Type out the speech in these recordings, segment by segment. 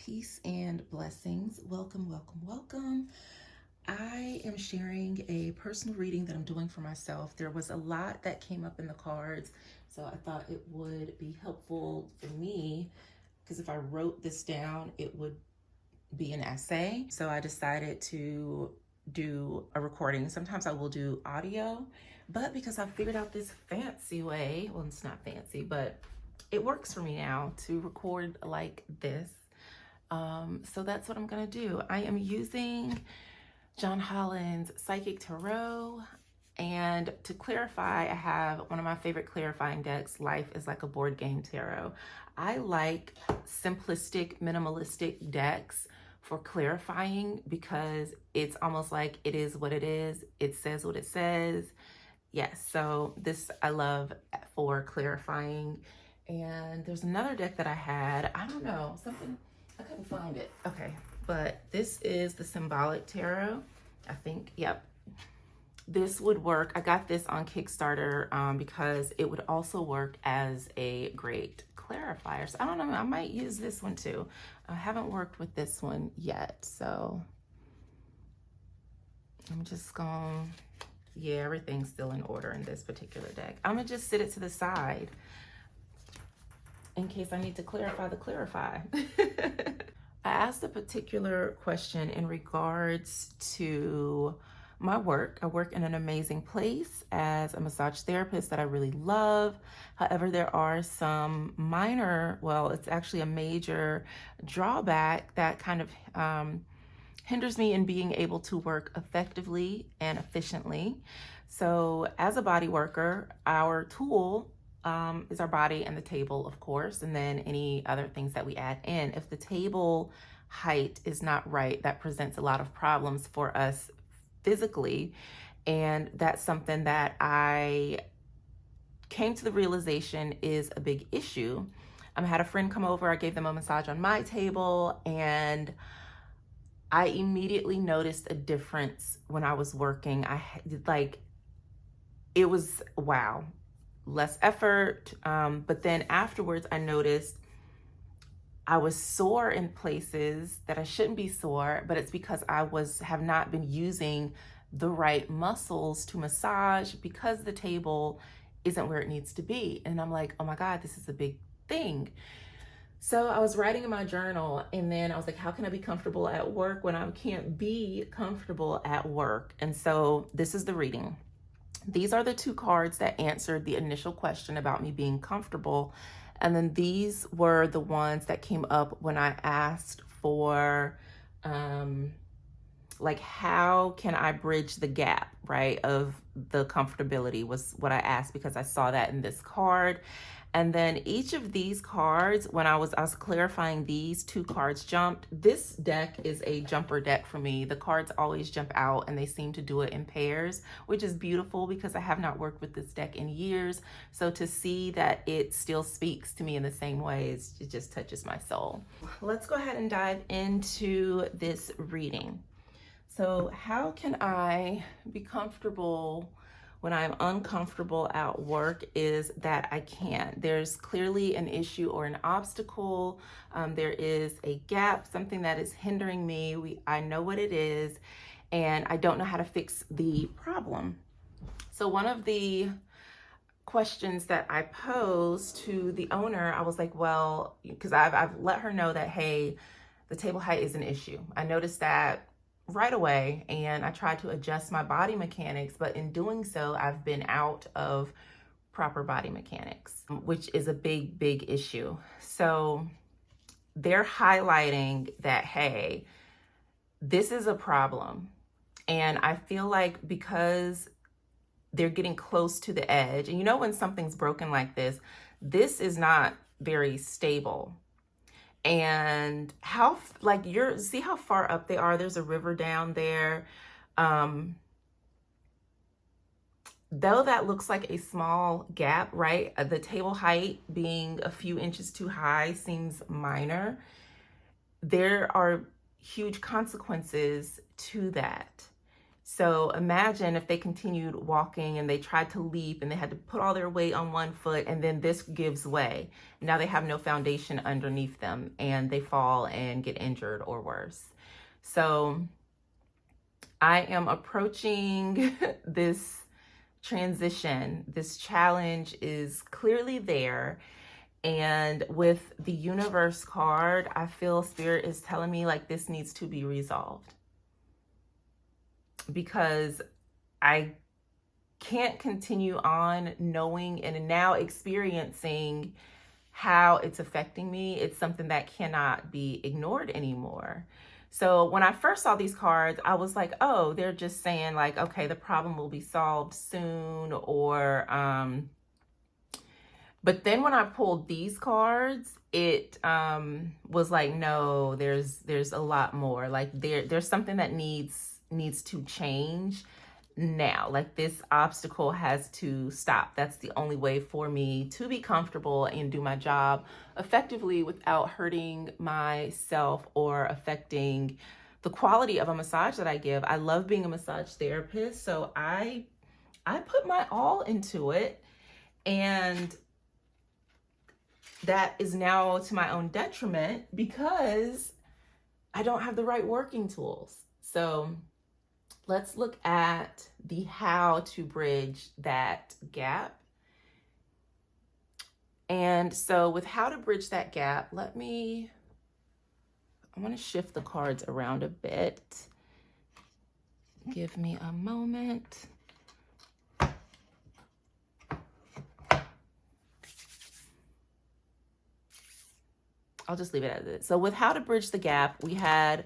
Peace and blessings. Welcome, welcome, welcome. I am sharing a personal reading that I'm doing for myself. There was a lot that came up in the cards, so I thought it would be helpful for me because if I wrote this down, it would be an essay. So I decided to do a recording. Sometimes I will do audio, but because I figured out this fancy way, well, it's not fancy, but it works for me now to record like this. So that's what I'm gonna do. I am using John Holland's Psychic Tarot. And to clarify, I have one of my favorite clarifying decks, Life is Like a Board Game Tarot. I like simplistic, minimalistic decks for clarifying because it's almost like it is what it is. It says what it says. Yes, so this I love for clarifying. And there's another deck that I had. I don't know, something, I couldn't find it. Okay, but this is the Symbolic Tarot. I think, yep. This would work. I got this on Kickstarter because it would also work as a great clarifier. So I don't know, I might use this one too. I haven't worked with this one yet, so I'm just gonna, yeah, everything's still in order in this particular deck. I'm gonna just sit it to the side in case I need to clarify the clarify. I asked a particular question in regards to my work. I work in an amazing place as a massage therapist that I really love. However, there are some minor, well, it's actually a major drawback that kind of hinders me in being able to work effectively and efficiently. So as a body worker, our tool is our body and the table, of course, and then any other things that we add in. If the table height is not right, that presents a lot of problems for us physically, and that's something that I came to the realization is a big issue. I had a friend come over, I gave them a massage on my table, and I immediately noticed a difference when I was working. It was wow. Less effort, but then afterwards I noticed I was sore in places that I shouldn't be sore, but it's because I have not been using the right muscles to massage because the table isn't where it needs to be. And I'm like, oh my God, this is a big thing. So I was writing in my journal, and then I was like, how can I be comfortable at work when I can't be comfortable at work? And so this is the reading. These are the two cards that answered the initial question about me being comfortable. And then these were the ones that came up when I asked for, like, how can I bridge the gap, right, of the comfortability was what I asked because I saw that in this card. And then each of these cards, when I was clarifying, these two cards jumped. This deck is a jumper deck for me. The cards always jump out and they seem to do it in pairs, which is beautiful because I have not worked with this deck in years. So to see that it still speaks to me in the same ways, it just touches my soul. Let's go ahead and dive into this reading. So how can I be comfortable when I'm uncomfortable at work is that I can't. There's clearly an issue or an obstacle. There is a gap, something that is hindering me. I know what it is, and I don't know how to fix the problem. So one of the questions that I posed to the owner, I was like, well, because I've let her know that, hey, the table height is an issue. I noticed that right away, and I tried to adjust my body mechanics, but in doing so, I've been out of proper body mechanics, which is a big, big issue. So they're highlighting that, hey, this is a problem. And I feel like because they're getting close to the edge, and you know when something's broken like this is not very stable. And how, like, see how far up they are? There's a river down there. Though that looks like a small gap, right? The table height being a few inches too high seems minor. There are huge consequences to that. So imagine if they continued walking and they tried to leap and they had to put all their weight on one foot, and then this gives way. Now they have no foundation underneath them and they fall and get injured or worse. So I am approaching this transition. This challenge is clearly there. And with the universe card, I feel Spirit is telling me like this needs to be resolved, because I can't continue on knowing and now experiencing how it's affecting me. It's something that cannot be ignored anymore. So when I first saw these cards, I was like, oh, they're just saying like, okay, the problem will be solved soon, or but then when I pulled these cards, it was like, no, there's a lot more. Like there's something that needs to change now. Like this obstacle has to stop. That's the only way for me to be comfortable and do my job effectively without hurting myself or affecting the quality of a massage that I give. I love being a massage therapist, so I put my all into it, and that is now to my own detriment because I don't have the right working tools. So let's look at the how to bridge that gap. And so with how to bridge that gap, I want to shift the cards around a bit. Give me a moment. I'll just leave it as it. So with how to bridge the gap, we had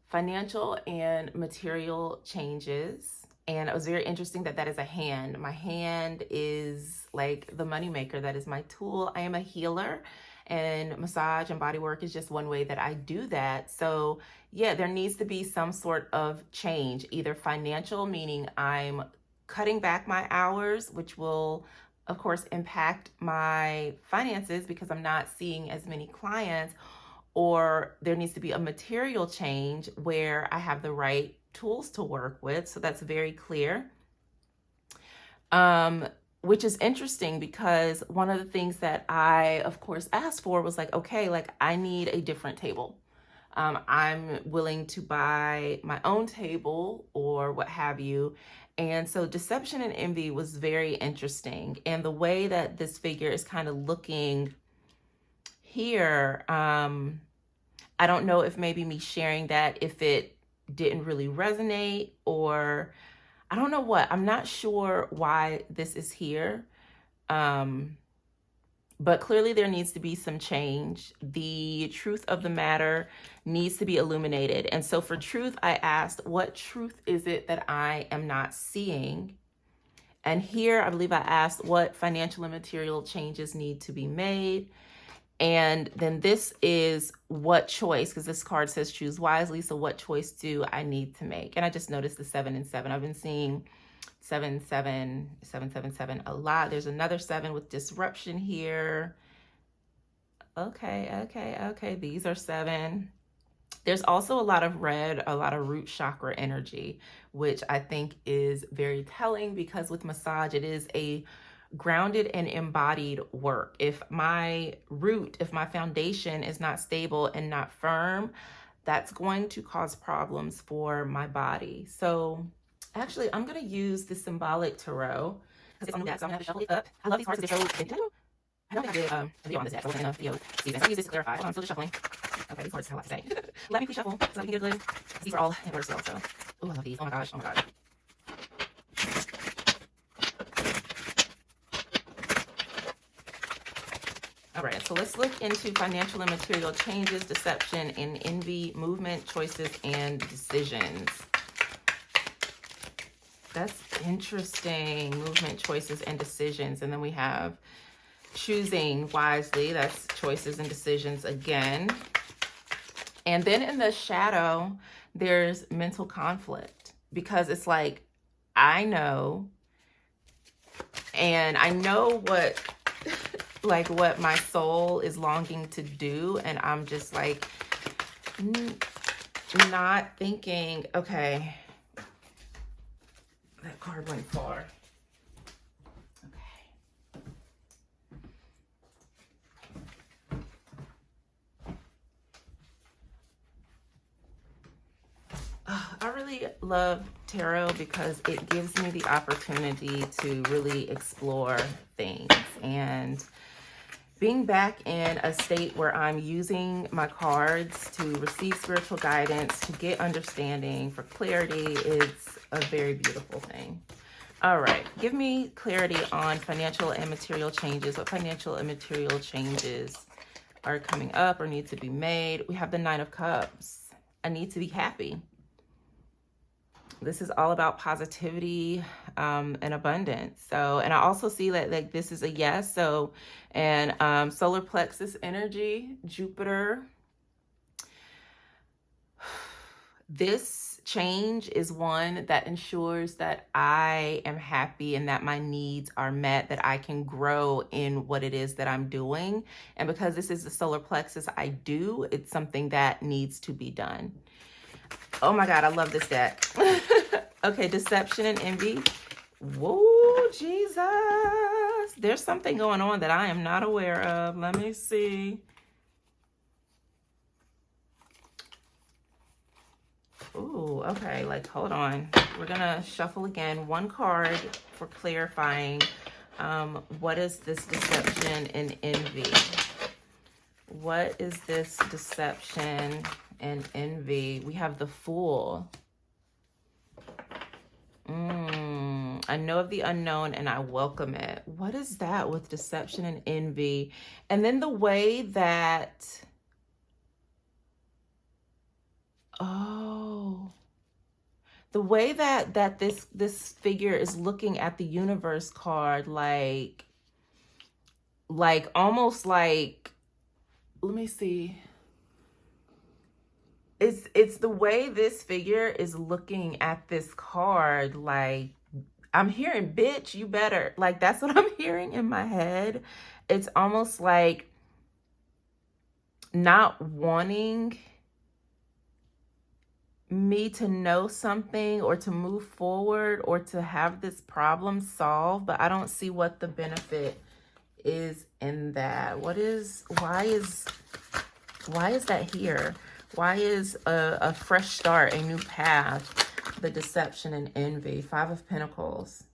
financial and material changes. And it was very interesting that that is a hand. My hand is like the moneymaker. That is my tool. I am a healer, and massage and body work is just one way that I do that. So yeah, there needs to be some sort of change, either financial, meaning I'm cutting back my hours, which will of course impact my finances because I'm not seeing as many clients, or there needs to be a material change where I have the right tools to work with. So that's very clear. Which is interesting because one of the things that I, of course, asked for was like, okay, like I need a different table. I'm willing to buy my own table or what have you. And so deception and envy was very interesting. And the way that this figure is kind of looking here, I don't know if maybe me sharing that, if it didn't really resonate, or I don't know what. I'm not sure why this is here. But clearly there needs to be some change. The truth of the matter needs to be illuminated. And so for truth, I asked, what truth is it that I am not seeing? And here, I believe I asked what financial and material changes need to be made. And then this is what choice, because this card says choose wisely. So what choice do I need to make? And I just noticed the 7 and 7. I've been seeing 7, 7, 7, 7, 7 a lot. There's another 7 with disruption here. Okay. These are 7. There's also a lot of red, a lot of root chakra energy, which I think is very telling because with massage, it is a grounded and embodied work. If my root, if my foundation is not stable and not firm, that's going to cause problems for my body. So actually, I'm going to use the symbolic tarot because it's on the deck, so I'm going to have to shuffle it up. I love these cards because they're so... I don't think I did a video on this deck, so I wasn't in a video season. So I use this to clarify. Hold on, I'm still just shuffling. Okay, these cards have a lot to say. Let me please shuffle so I can get a clue. These are all in order still, so... Oh, I love these. Oh my gosh. All right, so let's look into financial and material changes, deception and envy, movement, choices, and decisions. That's interesting. Movement, choices, and decisions. And then we have choosing wisely. That's choices and decisions again. And then in the shadow, there's mental conflict because it's like, I know, and I know what, like what my soul is longing to do. And I'm just like, not thinking, okay, card went far. I really love tarot because it gives me the opportunity to really explore things, and being back in a state where I'm using my cards to receive spiritual guidance, to get understanding, for clarity, is a very beautiful thing. All right, give me clarity on financial and material changes. What financial and material changes are coming up or need to be made? We have the Nine of Cups. I need to be happy. This is all about positivity and abundance. So, and I also see that like this is a yes. So, and solar plexus energy, Jupiter. This change is one that ensures that I am happy and that my needs are met, that I can grow in what it is that I'm doing. And because this is the solar plexus, it's something that needs to be done. Oh my God, I love this deck. Okay, deception and envy. Whoa, Jesus. There's something going on that I am not aware of. Let me see. Ooh, okay, like, hold on. We're gonna shuffle again. One card for clarifying. What is this deception and envy? What is this deception and envy? We have the Fool. I know of the unknown and I welcome it. What is that with deception and envy? And then the way that, the way that this figure is looking at the universe card, like almost like, let me see. It's the way this figure is looking at this card, like, I'm hearing, bitch, you better, like, that's what I'm hearing in my head. It's almost like not wanting me to know something or to move forward or to have this problem solved, but I don't see what the benefit is in that. Why is that here? Why is a fresh start, a new path, the deception and envy? Five of Pentacles.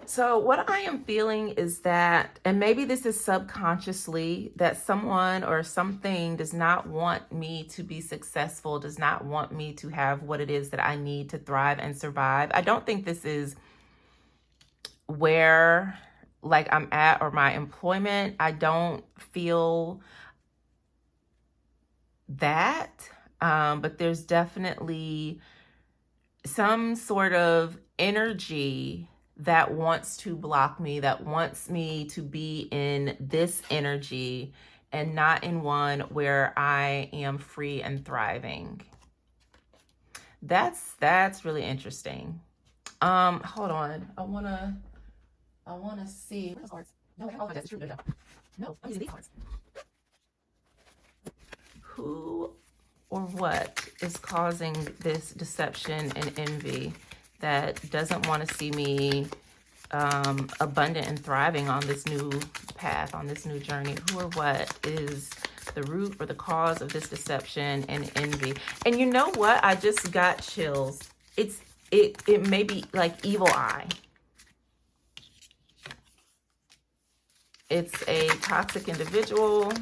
So what I am feeling is that, and maybe this is subconsciously, that someone or something does not want me to be successful, does not want me to have what it is that I need to thrive and survive. I don't think this is where like I'm at or my employment. I don't feel that, but there's definitely some sort of energy that wants to block me, that wants me to be in this energy and not in one where I am free and thriving. That's really interesting. Hold on. I wanna see. No, I'm using these cards. Who or what is causing this deception and envy that doesn't want to see me abundant and thriving on this new path, on this new journey? Who or what is the root or the cause of this deception and envy? And you know what? I just got chills. It may be like evil eye. It's a toxic individual.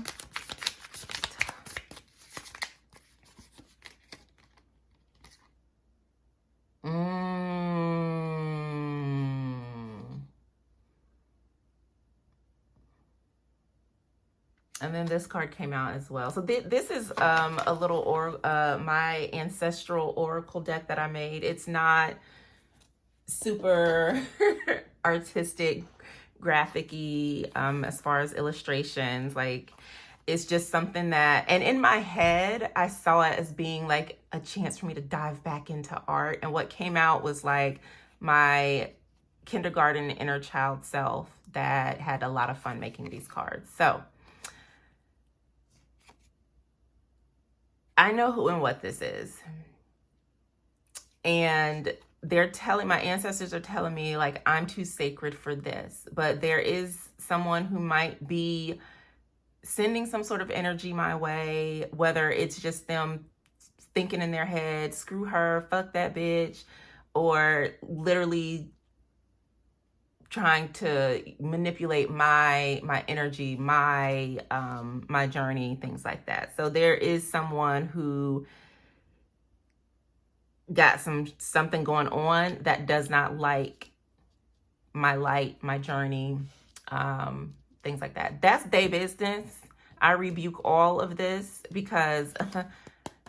And then this card came out as well. So this is a little my ancestral oracle deck that I made. It's not super artistic, graphic-y as far as illustrations. Like, it's just something that, and in my head, I saw it as being like a chance for me to dive back into art. And what came out was like my kindergarten inner child self that had a lot of fun making these cards. So I know who and what this is. And my ancestors are telling me like I'm too sacred for this. But there is someone who might be sending some sort of energy my way, whether it's just them thinking in their head, screw her, fuck that bitch, or literally trying to manipulate my energy, my journey, things like that. So there is someone who got something going on that does not like my light, my journey, things like that. That's their business. I rebuke all of this because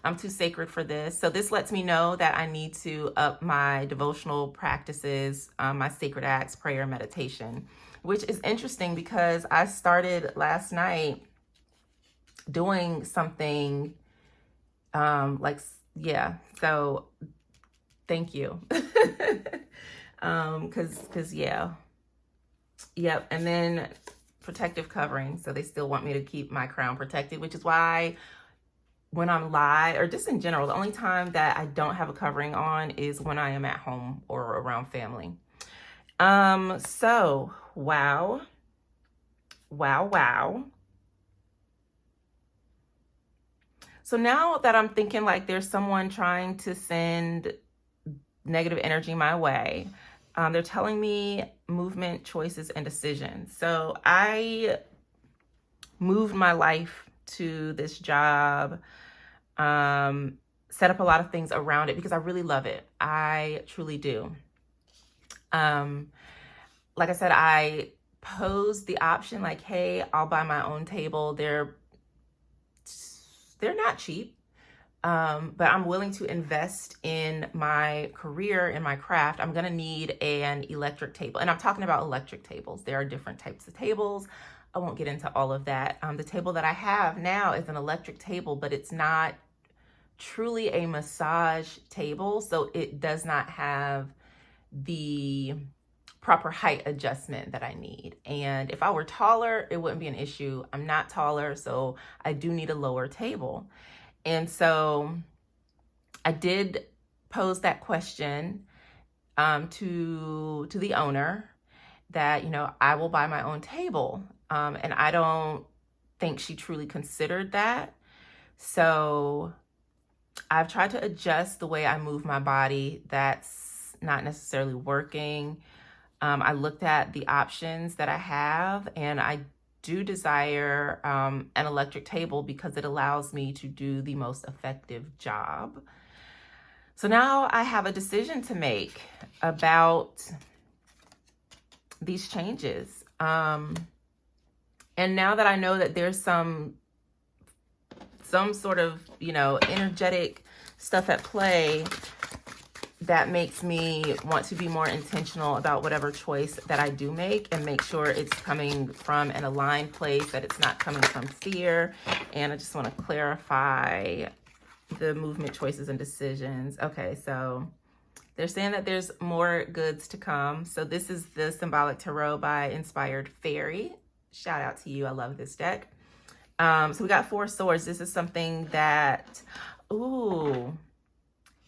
I'm too sacred for this. So this lets me know that I need to up my devotional practices, my sacred acts, prayer, meditation, which is interesting because I started last night doing something so thank you. Yep. And then protective covering. So they still want me to keep my crown protected, which is why when I'm live, or just in general, the only time that I don't have a covering on is when I am at home or around family. So wow. So now that I'm thinking like there's someone trying to send negative energy my way, they're telling me movement, choices, and decisions. So I moved my life to this job, set up a lot of things around it because I really love it. I truly do. Like I said, I posed the option like, hey, I'll buy my own table. They're not cheap, but I'm willing to invest in my career, in my craft. I'm going to need an electric table. And I'm talking about electric tables. There are different types of tables. I won't get into all of that. The table that I have now is an electric table, but it's not truly a massage table. So it does not have the proper height adjustment that I need. And if I were taller, it wouldn't be an issue. I'm not taller, so I do need a lower table. And so I did pose that question to the owner that, I will buy my own table. And I don't think she truly considered that. So I've tried to adjust the way I move my body. That's not necessarily working. I looked at the options that I have, and I do desire an electric table because it allows me to do the most effective job. So now I have a decision to make about these changes. And now that I know that there's some sort of, energetic stuff at play, that makes me want to be more intentional about whatever choice that I do make and make sure it's coming from an aligned place, that it's not coming from fear. And I just want to clarify the movement, choices, and decisions. Okay, so they're saying that there's more goods to come. So this is the Symbolic Tarot by Inspired Fairy. Shout out to you. I love this deck. So we got 4 swords. This is something that,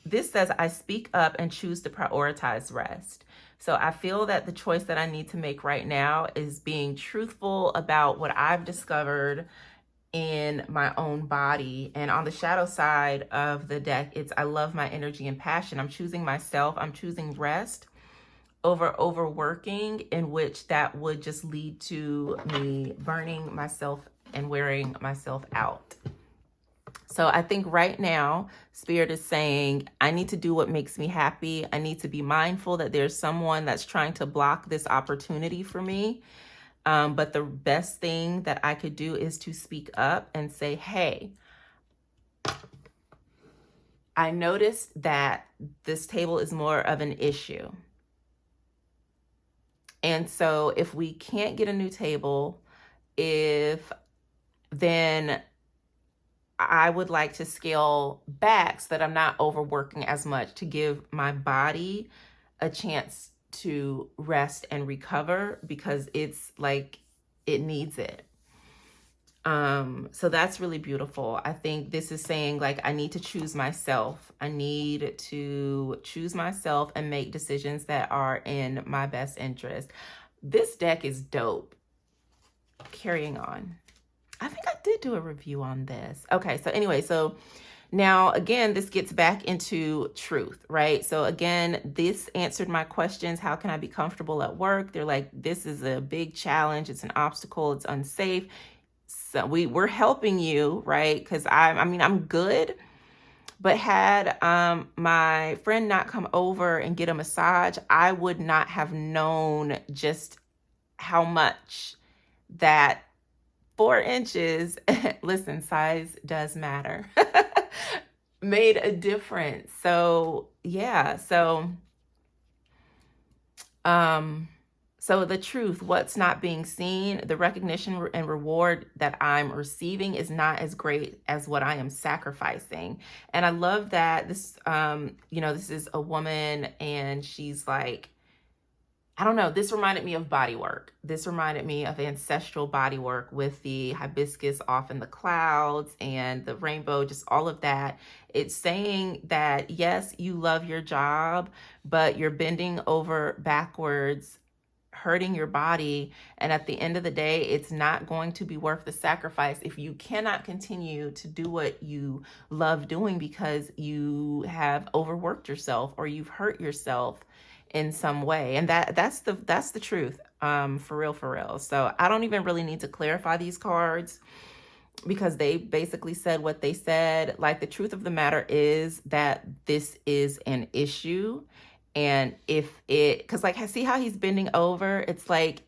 this says, I speak up and choose to prioritize rest. So I feel that the choice that I need to make right now is being truthful about what I've discovered in my own body. And on the shadow side of the deck, it's I love my energy and passion. I'm choosing myself. I'm choosing rest over overworking, in which that would just lead to me burning myself and wearing myself out. So I think right now, Spirit is saying, I need to do what makes me happy. I need to be mindful that there's someone that's trying to block this opportunity for me. But the best thing that I could do is to speak up and say, hey, I noticed that this table is more of an issue. And so if we can't get a new table, then I would like to scale back so that I'm not overworking as much, to give my body a chance to rest and recover, because it's like it needs it. So that's really beautiful. I think this is saying like, I need to choose myself. I need to choose myself and make decisions that are in my best interest. This deck is dope. Carrying on. I think I did do a review on this. Okay, so anyway, so now again, this gets back into truth, right? So again, this answered my questions. How can I be comfortable at work? They're like, this is a big challenge. It's an obstacle. It's unsafe. So we're helping you, right? Because I'm good. But had my friend not come over and get a massage, I would not have known just how much that 4 inches, listen, size does matter, made a difference. So yeah, so the truth, what's not being seen, the recognition and reward that I'm receiving is not as great as what I am sacrificing. And I love that this, this is a woman and she's like, I don't know, this reminded me of body work. This reminded me of ancestral body work with the hibiscus off in the clouds and the rainbow, just all of that. It's saying that, yes, you love your job, but you're bending over backwards, hurting your body, and at the end of the day, it's not going to be worth the sacrifice if you cannot continue to do what you love doing because you have overworked yourself or you've hurt yourself in some way. And that's the truth, for real. So I don't even really need to clarify these cards because they basically said what they said. Like, the truth of the matter is that this is an issue. And because like, see how he's bending over? It's like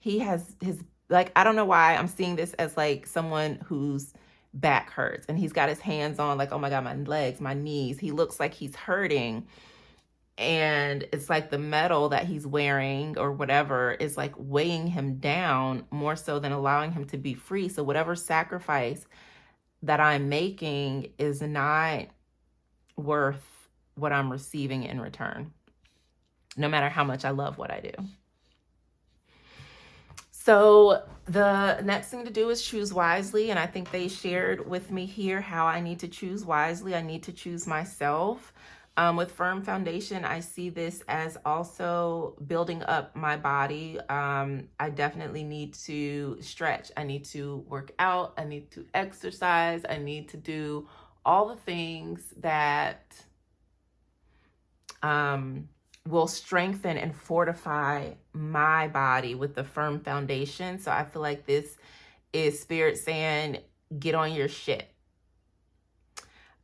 he has his, like, I don't know why I'm seeing this as like someone whose back hurts and he's got his hands on like, oh my God, my legs, my knees. He looks like he's hurting. And it's like the metal that he's wearing or whatever is like weighing him down more so than allowing him to be free. So whatever sacrifice that I'm making is not worth what I'm receiving in return, no matter how much I love what I do. So the next thing to do is choose wisely. And I think they shared with me here how I need to choose wisely. I need to choose myself. With firm foundation, I see this as also building up my body. I definitely need to stretch. I need to work out. I need to exercise. I need to do all the things that will strengthen and fortify my body with the firm foundation. So I feel like this is Spirit saying, get on your shit.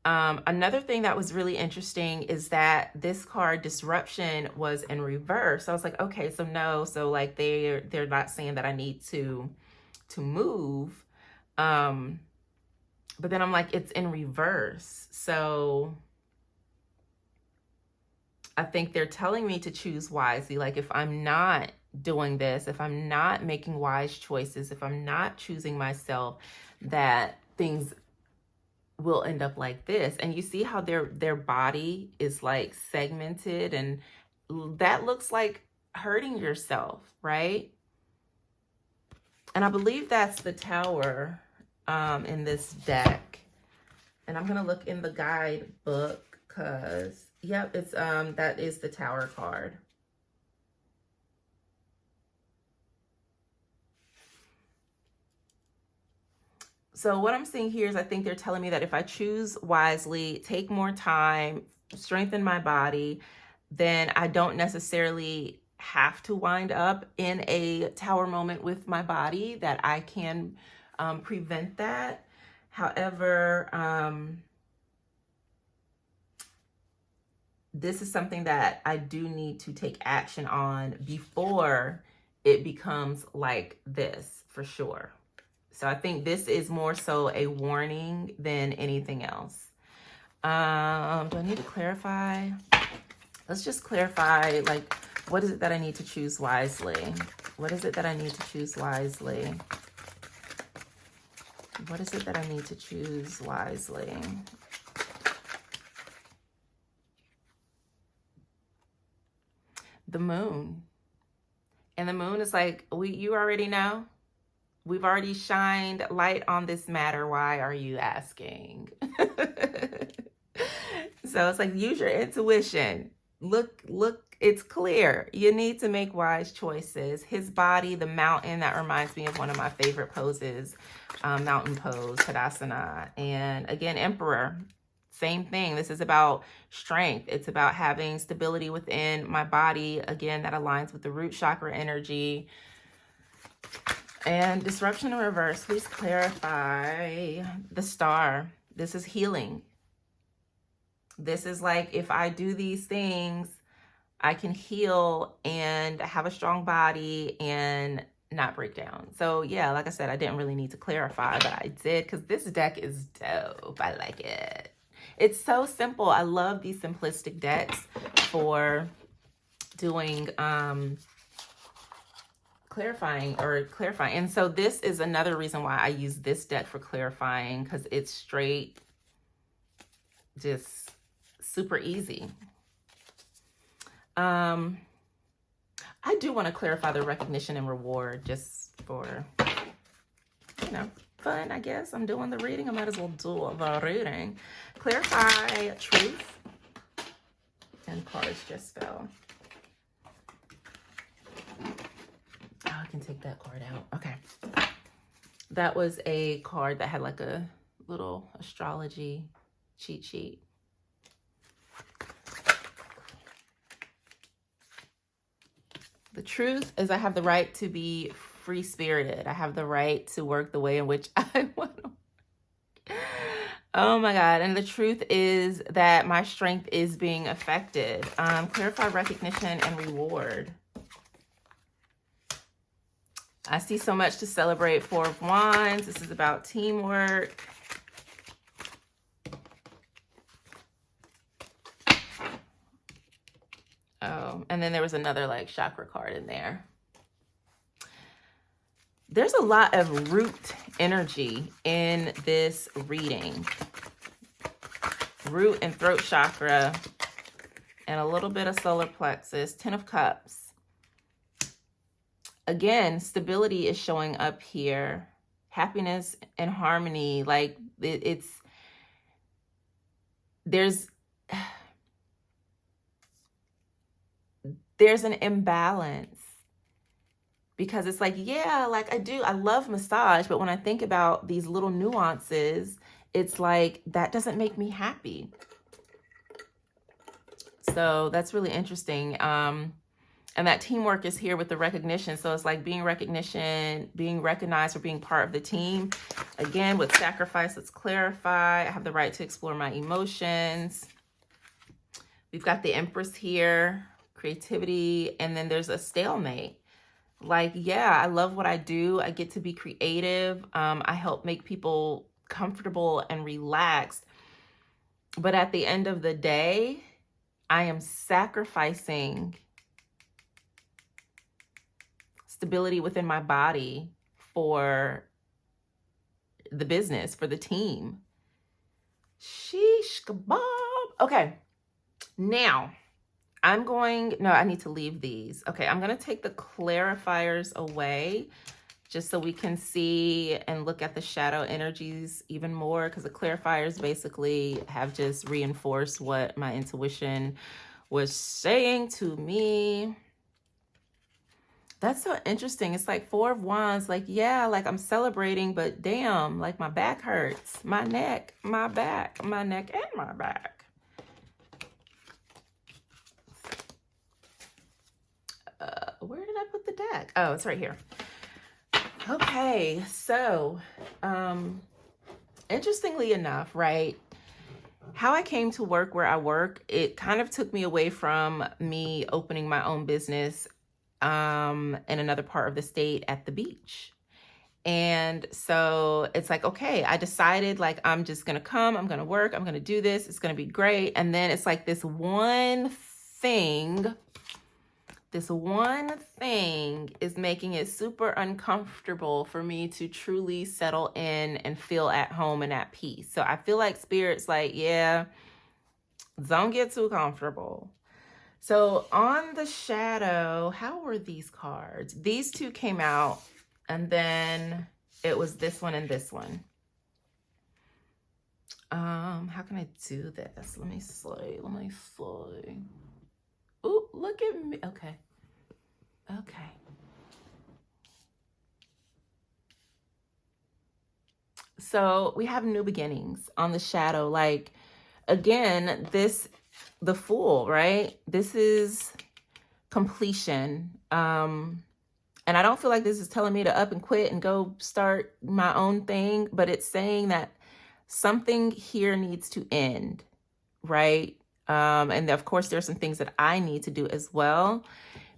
Another thing that was really interesting is that this card, disruption, was in reverse. So I was like, okay, so no, so like they're not saying that I need to move. But then I'm like, it's in reverse. So I think they're telling me to choose wisely. Like, if I'm not doing this, if I'm not making wise choices, if I'm not choosing myself, that things will end up like this. And you see how their body is like segmented, and that looks like hurting yourself, right? And I believe that's the Tower in this deck. And I'm gonna look in the guidebook because yep, it's that is the Tower card. So what I'm seeing here is I think they're telling me that if I choose wisely, take more time, strengthen my body, then I don't necessarily have to wind up in a tower moment with my body, that I can prevent that. However, this is something that I do need to take action on before it becomes like this, for sure. So I think this is more so a warning than anything else. Do I need to clarify? Let's just clarify, like, what is it that I need to choose wisely? What is it that I need to choose wisely? What is it that I need to choose wisely? The moon. And the moon is like, you already know. We've already shined light on this matter. Why are you asking? So it's like, use your intuition. Look, it's clear. You need to make wise choices. His body, the mountain, that reminds me of one of my favorite poses, mountain pose, Tadasana. And again, Emperor, same thing. This is about strength. It's about having stability within my body. Again, that aligns with the root chakra energy. And disruption in reverse, please clarify. The Star, this is healing. This is like, if I do these things, I can heal and have a strong body and not break down. So yeah, like I said, I didn't really need to clarify, but I did, because this deck is dope. I like it. It's so simple. I love these simplistic decks for doing clarifying. And so this is another reason why I use this deck for clarifying, because it's straight, just super easy. I do want to clarify the recognition and reward, just for, you know, fun, I guess. I'm doing the reading. I might as well do the reading. Clarify truth. And cards just fell. Oh, I can take that card out. Okay. That was a card that had like a little astrology cheat sheet. The truth is, I have the right to be free-spirited. I have the right to work the way in which I want to. Oh my God. And the truth is that my strength is being affected. Clarify recognition and reward. I see so much to celebrate. Four of Wands. This is about teamwork. Oh, and then there was another like chakra card in there. There's a lot of root energy in this reading. Root and throat chakra, and a little bit of solar plexus. 10 of Cups. Again, stability is showing up here. Happiness and harmony. Like there's an imbalance, because it's like, yeah, like I love massage, but when I think about these little nuances, it's like, that doesn't make me happy. So that's really interesting. And that teamwork is here with the recognition. So it's like being recognized for being part of the team. Again, with sacrifice, let's clarify. I have the right to explore my emotions. We've got the Empress here. Creativity, and then there's a stalemate. Like, yeah, I love what I do. I get to be creative. I help make people comfortable and relaxed. But at the end of the day, I am sacrificing stability within my body for the business, for the team. Sheesh kebab. Okay, now I need to leave these. Okay, I'm going to take the clarifiers away just so we can see and look at the shadow energies even more, because the clarifiers basically have just reinforced what my intuition was saying to me. That's so interesting. It's like Four of Wands, like, yeah, like I'm celebrating, but damn, like my back hurts. My neck, my back, my neck and my back. Where did I put the deck? Oh, it's right here. Okay, so interestingly enough, right, how I came to work where I work, it kind of took me away from me opening my own business in another part of the state at the beach. And so it's like, okay, I decided, like, I'm just gonna come, I'm gonna work, I'm gonna do this, it's gonna be great. And then it's like this one thing is making it super uncomfortable for me to truly settle in and feel at home and at peace. So I feel like Spirit's like, yeah, don't get too comfortable. So on the shadow, how were these cards? These two came out, and then it was this one and this one. How can I do this? Let me see. Ooh, look at me. Okay. So we have new beginnings on the shadow. Like, again, the Fool, right? This is completion. And I don't feel like this is telling me to up and quit and go start my own thing, but it's saying that something here needs to end, right? And of course, there's some things that I need to do as well.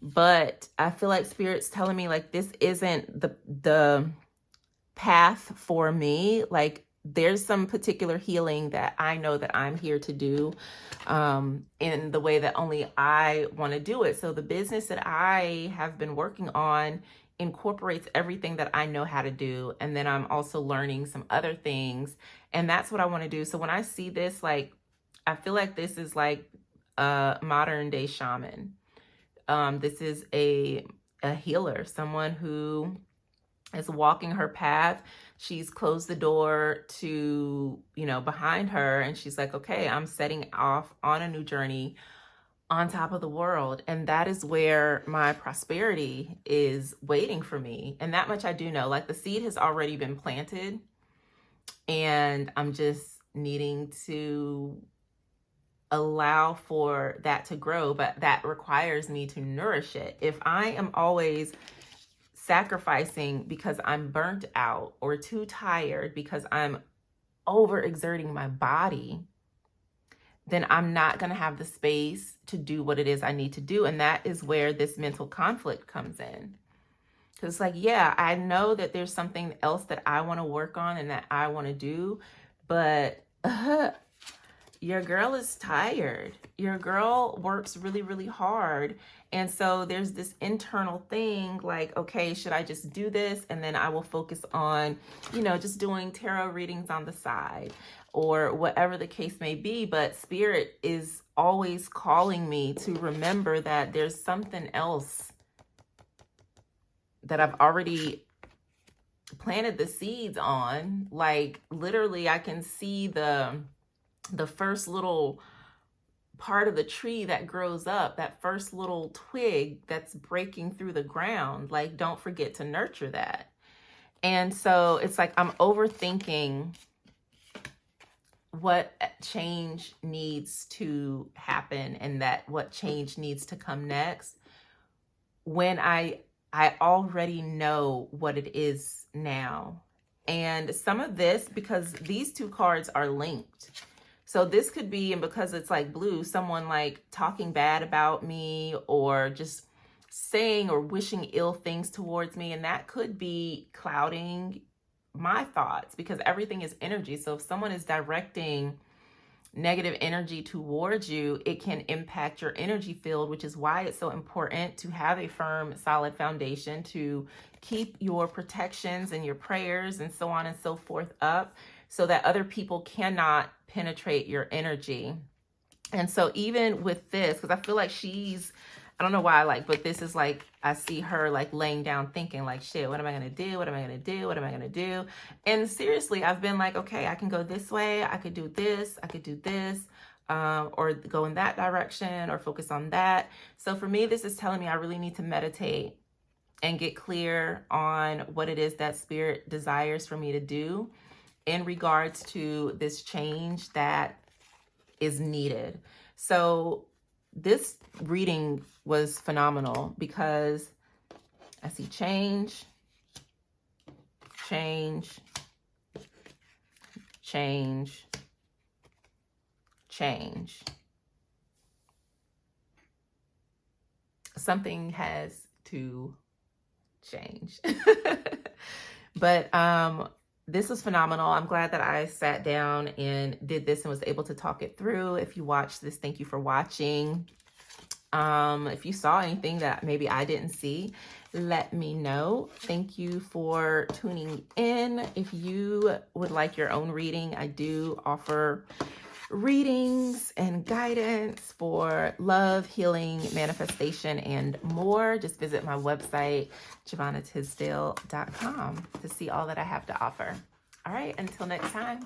But I feel like Spirit's telling me like this isn't the path for me. Like there's some particular healing that I know that I'm here to do in the way that only I want to do it. So the business that I have been working on incorporates everything that I know how to do. And then I'm also learning some other things. And that's what I want to do. So when I see this, like, I feel like this is like a modern day shaman. This is a healer, someone who is walking her path. She's closed the door to, behind her. And she's like, okay, I'm setting off on a new journey on top of the world. And that is where my prosperity is waiting for me. And that much I do know, like the seed has already been planted and I'm just needing to allow for that to grow, but that requires me to nourish it. If I am always sacrificing because I'm burnt out or too tired because I'm overexerting my body, then I'm not going to have the space to do what it is I need to do. And that is where this mental conflict comes in. Because it's like, yeah, I know that there's something else that I want to work on and that I want to do, but your girl is tired. Your girl works really, really hard. And so there's this internal thing like, okay, should I just do this? And then I will focus on, just doing tarot readings on the side or whatever the case may be. But Spirit is always calling me to remember that there's something else that I've already planted the seeds on. Like literally I can see the first little part of the tree that grows up, that first little twig that's breaking through the ground. Like, don't forget to nurture that. And so it's like I'm overthinking what change needs to happen and that what change needs to come next when I already know what it is now. And some of this, because these two cards are linked. So this could be, and because it's like blue, someone like talking bad about me or just saying or wishing ill things towards me. And that could be clouding my thoughts because everything is energy. So if someone is directing negative energy towards you, it can impact your energy field, which is why it's so important to have a firm, solid foundation to keep your protections and your prayers and so on and so forth up so that other people cannot penetrate your energy. And so even with this, because I feel like I don't know why, but this is like, I see her like laying down thinking like, shit, what am I going to do? What am I going to do? What am I going to do? And seriously, I've been like, okay, I can go this way. I could do this. I could do this, or go in that direction or focus on that. So for me, this is telling me I really need to meditate and get clear on what it is that Spirit desires for me to do in regards to this change that is needed. So this reading was phenomenal because I see change, change, change, change. Something has to change. But this was phenomenal. I'm glad that I sat down and did this and was able to talk it through. If you watched this, thank you for watching. If you saw anything that maybe I didn't see, let me know. Thank you for tuning in. If you would like your own reading, I do offer readings and guidance for love, healing, manifestation, and more, just visit my website, JavonnaTisdale.com, to see all that I have to offer. All right, until next time.